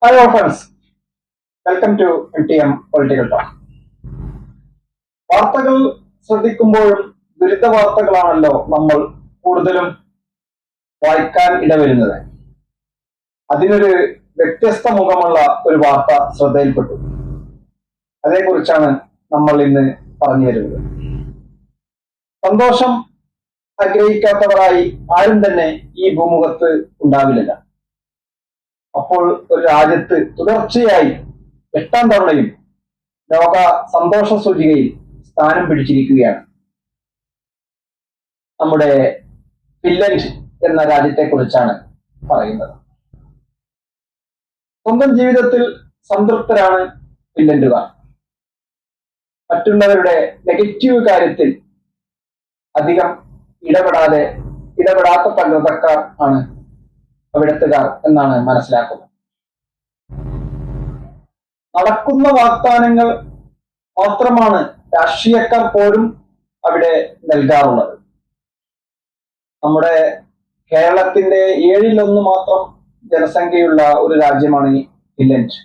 Hi all friends, welcome to MTM political talk. വാർത്തകൾ ശ്രദ്ധിക്കുമ്പോഴും ദുരിത വാർത്തകളാണല്ലോ നമ്മൾ കൂടുതലും വായിക്കാൻ ഇടവരുന്നത്. അതിനൊരു വ്യത്യസ്ത മുഖമുള്ള ഒരു വാർത്ത ശ്രദ്ധയിൽപ്പെട്ടു. അതേക്കുറിച്ചാണ് നമ്മൾ ഇന്ന് പറഞ്ഞു വരുന്നത്. സന്തോഷം ആഗ്രഹിക്കാത്തവരായി ആരും തന്നെ ഈ ഭൂമുഖത്ത് ഉണ്ടാവില്ല. അപ്പോൾ ഒരു രാജ്യത്ത് തുടർച്ചയായി 8ാം തവണയും ലോക സന്തോഷ സൂചികയിൽ സ്ഥാനം പിടിച്ചിരിക്കുകയാണ്. നമ്മുടെ ഫിൻലൻഡ് എന്ന രാജ്യത്തെ കുറിച്ചാണ് പറയുന്നത്. സ്വന്തം ജീവിതത്തിൽ സംതൃപ്തരാണ് ഫിൻലൻഡുകാർ. മറ്റുള്ളവരുടെ നെഗറ്റീവ് കാര്യത്തിൽ അധികം ഇടപെടാത്ത പ്രകൃതക്കാർ ആണ് അവിടത്തുകാർ എന്നാണ് മനസ്സിലാക്കുന്നത്. നടക്കുന്ന വാഗ്ദാനങ്ങൾ മാത്രമാണ് രാഷ്ട്രീയക്കാർ പോലും അവിടെ നൽകാറുള്ളത്. നമ്മുടെ കേരളത്തിന്റെ 1/7 മാത്രം ജനസംഖ്യയുള്ള ഒരു രാജ്യമാണ് ഈ ഫിൻലൻഡ്.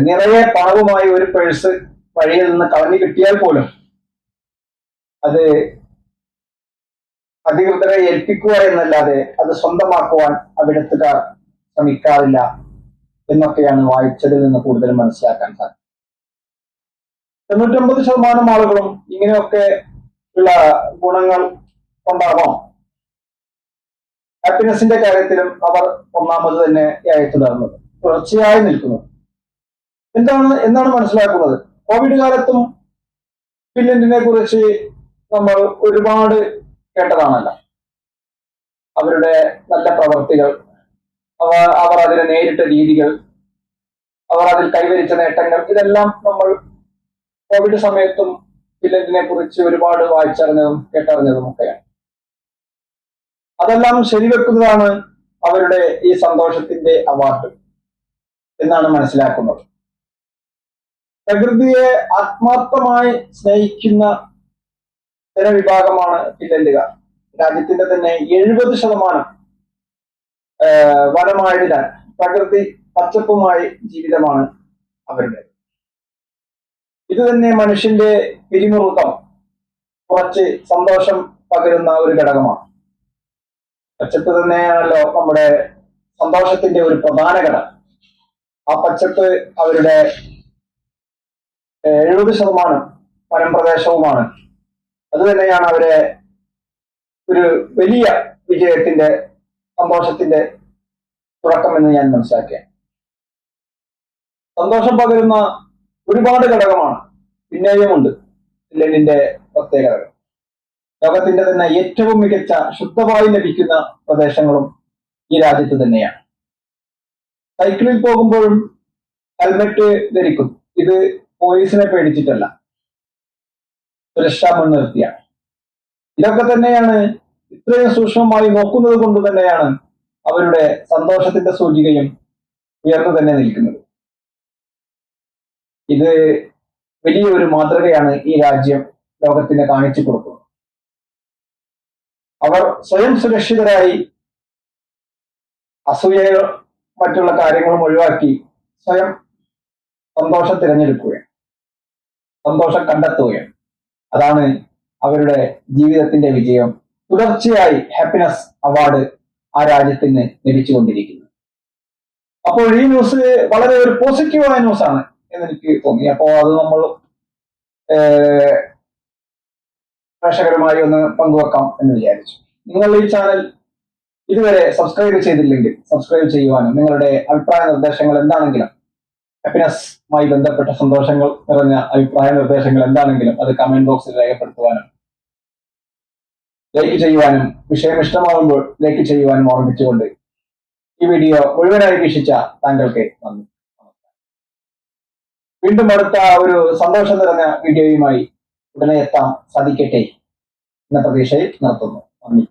നിറയെ പണവുമായി ഒരു പേഴ്സ് വഴിയിൽ നിന്ന് കളഞ്ഞു കിട്ടിയാൽ പോലും അത് അധികൃതരെ ഏൽപ്പിക്കുക എന്നല്ലാതെ അത് സ്വന്തമാക്കുവാൻ അവിടത്തുകാർ ശ്രമിക്കാറില്ല എന്നൊക്കെയാണ് വായിച്ചതിൽ നിന്ന് കൂടുതൽ മനസ്സിലാക്കാൻ സാധിക്കും. 99% ആളുകളും ഇങ്ങനെയൊക്കെ ഉള്ള ഗുണങ്ങൾ കൊണ്ടാവാം ഹാപ്പിനെസിന്റെ കാര്യത്തിലും അവർ ഒന്നാമത് തന്നെയായി തുടർന്നത്, തുടർച്ചയായി നിൽക്കുന്നത്. എന്നാണ് മനസ്സിലാക്കുന്നത്. കോവിഡ് കാലത്തും ഫിൻലൻഡിനെ കുറിച്ച് നമ്മൾ ഒരുപാട് കേട്ടതാണല്ലോ. അവരുടെ നല്ല പ്രവർത്തികൾ, അവർ അതിനെ നേരിട്ട രീതികൾ, അവർ അതിൽ കൈവരിച്ച നേട്ടങ്ങൾ, ഇതെല്ലാം നമ്മൾ കോവിഡ് സമയത്തും ഫിൻലൻഡിനെ കുറിച്ച് ഒരുപാട് വായിച്ചറിഞ്ഞതും കേട്ടറിഞ്ഞതും ഒക്കെയാണ്. അതെല്ലാം ശരിവെക്കുന്നതാണ് അവരുടെ ഈ സന്തോഷത്തിന്റെ അവാർഡ് എന്നാണ് മനസ്സിലാക്കുന്നത്. പ്രകൃതിയെ ആത്മാർത്ഥമായി സ്നേഹിക്കുന്ന ജനവിഭാഗമാണ് ഫിൻലൻഡുകാർ. രാജ്യത്തിന്റെ തന്നെ 70% വനമായതിനാൽ പ്രകൃതി പച്ചപ്പുമായി ജീവിതമാണ് അവരുടെ. ഇത് തന്നെ മനുഷ്യന്റെ പിരിമുറുക്കം കുറച്ച് സന്തോഷം പകരുന്ന ഒരു ഘടകമാണ്. പച്ചപ്പ് തന്നെയാണല്ലോ നമ്മുടെ സന്തോഷത്തിന്റെ ഒരു പ്രധാന ഘടകം. ആ പച്ചപ്പ് അവരുടെ 70% വനംപ്രദേശവുമാണ്. അത് തന്നെയാണ് അവരെ ഒരു വലിയ വിജയത്തിന്റെ, സന്തോഷത്തിന്റെ തുടക്കമെന്ന് ഞാൻ മനസ്സിലാക്കിയ. സന്തോഷം പകരുന്ന ഒരുപാട് ഘടകമാണ് പിന്നെയുമുണ്ട് ഫിൻലൻഡിന്റെ പ്രത്യേകതകൾ. ലോകത്തിന്റെ തന്നെ ഏറ്റവും മികച്ച ശുദ്ധവായു ലഭിക്കുന്ന പ്രദേശങ്ങളും ഈ രാജ്യത്ത് തന്നെയാണ്. സൈക്കിളിൽ പോകുമ്പോഴും ഹെൽമെറ്റ് ധരിക്കും. ഇത് പോലീസിനെ പേടിച്ചിട്ടല്ല, സുരക്ഷാ മുൻനിർത്തിയാണ്. ഇതൊക്കെ തന്നെയാണ്, ഇത്രയും സൂക്ഷ്മമായി നോക്കുന്നത് കൊണ്ട് തന്നെയാണ് അവരുടെ സന്തോഷത്തിന്റെ സൂചികയും ഉയർന്നു തന്നെ നിൽക്കുന്നത്. ഇത് വലിയൊരു മാതൃകയാണ് ഈ രാജ്യം ലോകത്തിന് കാണിച്ചു കൊടുക്കുന്നത്. അവർ സ്വയം സുരക്ഷിതരായി അസൂയയോ മറ്റുള്ള കാര്യങ്ങളും ഒഴിവാക്കി സ്വയം സന്തോഷം തിരഞ്ഞെടുക്കുകയാണ്, സന്തോഷം കണ്ടെത്തുകയാണ്. അതാണ് അവരുടെ ജീവിതത്തിന്റെ വിജയം. തുടർച്ചയായി ഹാപ്പിനെസ് അവാർഡ് ആ രാജ്യത്തിന് ലഭിച്ചുകൊണ്ടിരിക്കുന്നത്. അപ്പോൾ ഈ ന്യൂസ് വളരെ ഒരു പോസിറ്റീവായ ന്യൂസാണ് എന്ന് എനിക്ക് തോന്നി. അപ്പോൾ അത് നമ്മൾ പ്രേക്ഷകരുമായി ഒന്ന് പങ്കുവെക്കാം എന്ന് വിചാരിച്ചു. നിങ്ങൾ ഈ ചാനൽ ഇതുവരെ സബ്സ്ക്രൈബ് ചെയ്തില്ലെങ്കിൽ സബ്സ്ക്രൈബ് ചെയ്യുവാനും നിങ്ങളുടെ അഭിപ്രായ നിർദ്ദേശങ്ങൾ എന്താണെങ്കിലും, ഹാപ്പിനെസ്സുമായി ബന്ധപ്പെട്ട സന്തോഷങ്ങൾ നിറഞ്ഞ അഭിപ്രായ നിർദ്ദേശങ്ങൾ എന്താണെങ്കിലും അത് കമന്റ് ബോക്സിൽ രേഖപ്പെടുത്തുവാനും ലൈക്ക് ചെയ്യുവാനും, വിഷയം ഇഷ്ടമാകുമ്പോൾ ലൈക്ക് ചെയ്യുവാനും ഓർമ്മിച്ചുകൊണ്ട് ഈ വീഡിയോ മുഴുവനായി വീക്ഷിച്ച താങ്കൾക്ക് നന്ദി. വീണ്ടും അടുത്ത ഒരു സന്തോഷം നിറഞ്ഞ വീഡിയോയുമായി ഉടനെ എത്താൻ സാധിക്കട്ടെ എന്ന പ്രതീക്ഷയിൽ നിർത്തുന്നു. നന്ദി.